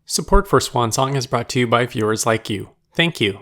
Support for Swan Song is brought to you by viewers like you. Thank you.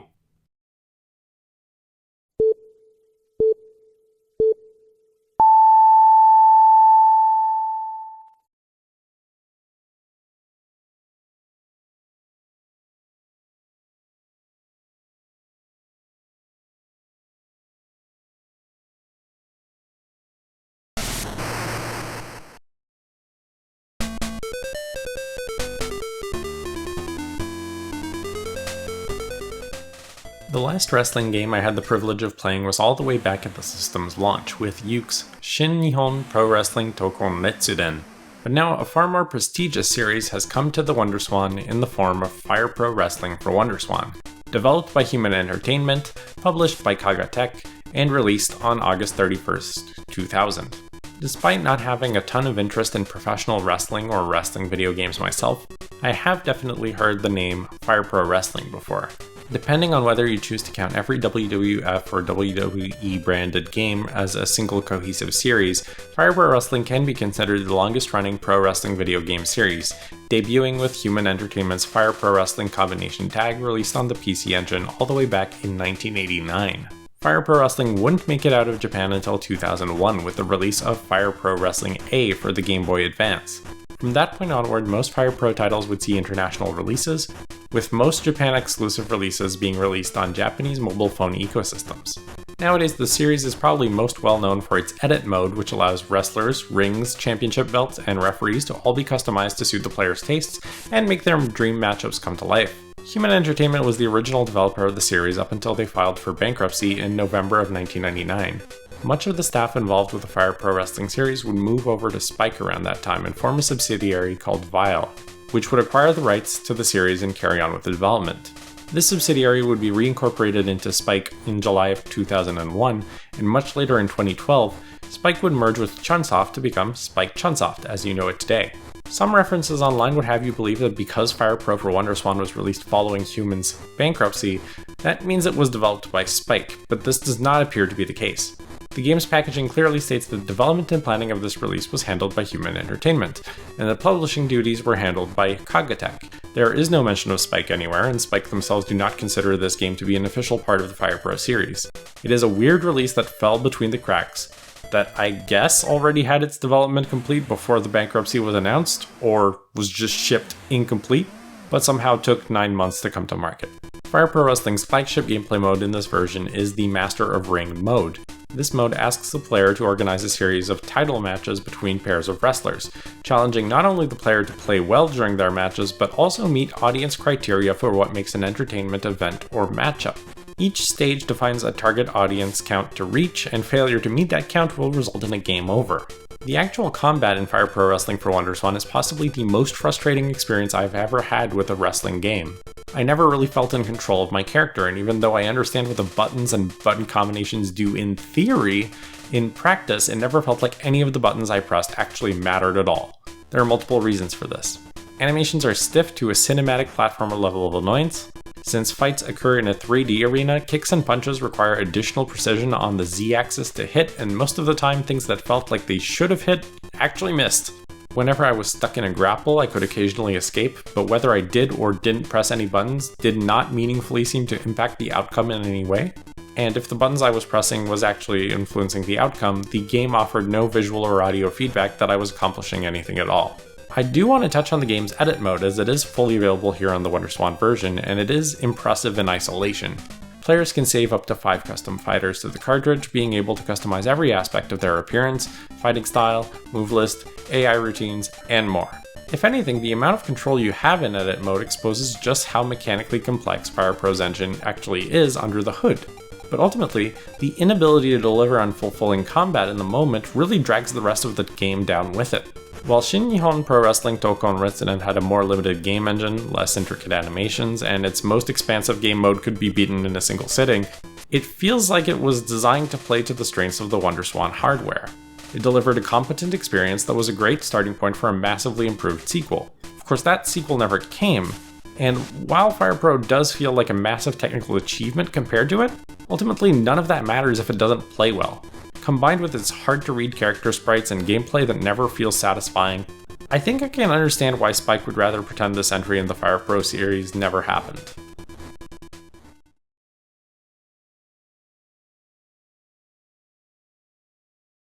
The last wrestling game I had the privilege of playing was all the way back at the system's launch with Yuke's Shin Nihon Pro Wrestling Tokon Retsuden. But now a far more prestigious series has come to the WonderSwan in the form of Fire Pro Wrestling for WonderSwan. Developed by Human Entertainment, published by Kaga Tech, and released on August 31st, 2000. Despite not having a ton of interest in professional wrestling or wrestling video games myself, I have definitely heard the name Fire Pro Wrestling before. Depending on whether you choose to count every WWF or WWE branded game as a single cohesive series, Fire Pro Wrestling can be considered the longest running pro wrestling video game series, debuting with Human Entertainment's Fire Pro Wrestling Combination Tag released on the PC Engine all the way back in 1989. Fire Pro Wrestling wouldn't make it out of Japan until 2001 with the release of Fire Pro Wrestling A for the Game Boy Advance. From that point onward, most Fire Pro titles would see international releases, with most Japan-exclusive releases being released on Japanese mobile phone ecosystems. Nowadays, the series is probably most well known for its edit mode, which allows wrestlers, rings, championship belts, and referees to all be customized to suit the player's tastes and make their dream matchups come to life. Human Entertainment was the original developer of the series up until they filed for bankruptcy in November of 1999. Much of the staff involved with the Fire Pro Wrestling series would move over to Spike around that time and form a subsidiary called Vile, which would acquire the rights to the series and carry on with the development. This subsidiary would be reincorporated into Spike in July of 2001, and much later in 2012, Spike would merge with Chunsoft to become Spike Chunsoft as you know it today. Some references online would have you believe that because Fire Pro for WonderSwan was released following Human's bankruptcy, that means it was developed by Spike, but this does not appear to be the case. The game's packaging clearly states that the development and planning of this release was handled by Human Entertainment, and the publishing duties were handled by Kaga Tech. There is no mention of Spike anywhere, and Spike themselves do not consider this game to be an official part of the Fire Pro series. It is a weird release that fell between the cracks, that I guess already had its development complete before the bankruptcy was announced, or was just shipped incomplete, but somehow took 9 months to come to market. Fire Pro Wrestling's flagship gameplay mode in this version is the Master of Ring mode. This mode asks the player to organize a series of title matches between pairs of wrestlers, challenging not only the player to play well during their matches, but also meet audience criteria for what makes an entertainment event or matchup. Each stage defines a target audience count to reach, and failure to meet that count will result in a game over. The actual combat in Fire Pro Wrestling for WonderSwan is possibly the most frustrating experience I've ever had with a wrestling game. I never really felt in control of my character, and even though I understand what the buttons and button combinations do in theory, in practice it never felt like any of the buttons I pressed actually mattered at all. There are multiple reasons for this. Animations are stiff to a cinematic platformer level of annoyance. Since fights occur in a 3D arena, kicks and punches require additional precision on the Z-axis to hit, and most of the time things that felt like they should have hit actually missed. Whenever I was stuck in a grapple, I could occasionally escape, but whether I did or didn't press any buttons did not meaningfully seem to impact the outcome in any way. And if the buttons I was pressing was actually influencing the outcome, the game offered no visual or audio feedback that I was accomplishing anything at all. I do want to touch on the game's edit mode, as it is fully available here on the WonderSwan version, and it is impressive in isolation. Players can save up to 5 custom fighters to the cartridge, being able to customize every aspect of their appearance, fighting style, move list, AI routines, and more. If anything, the amount of control you have in edit mode exposes just how mechanically complex Fire Pro's engine actually is under the hood. But ultimately, the inability to deliver on fulfilling combat in the moment really drags the rest of the game down with it. While Shin Nihon Pro Wrestling Tokon Retsuden had a more limited game engine, less intricate animations, and its most expansive game mode could be beaten in a single sitting, it feels like it was designed to play to the strengths of the WonderSwan hardware. It delivered a competent experience that was a great starting point for a massively improved sequel. Of course, that sequel never came, and while Fire Pro does feel like a massive technical achievement compared to it, ultimately none of that matters if it doesn't play well. Combined with its hard-to-read character sprites and gameplay that never feels satisfying, I think I can understand why Spike would rather pretend this entry in the Fire Pro series never happened.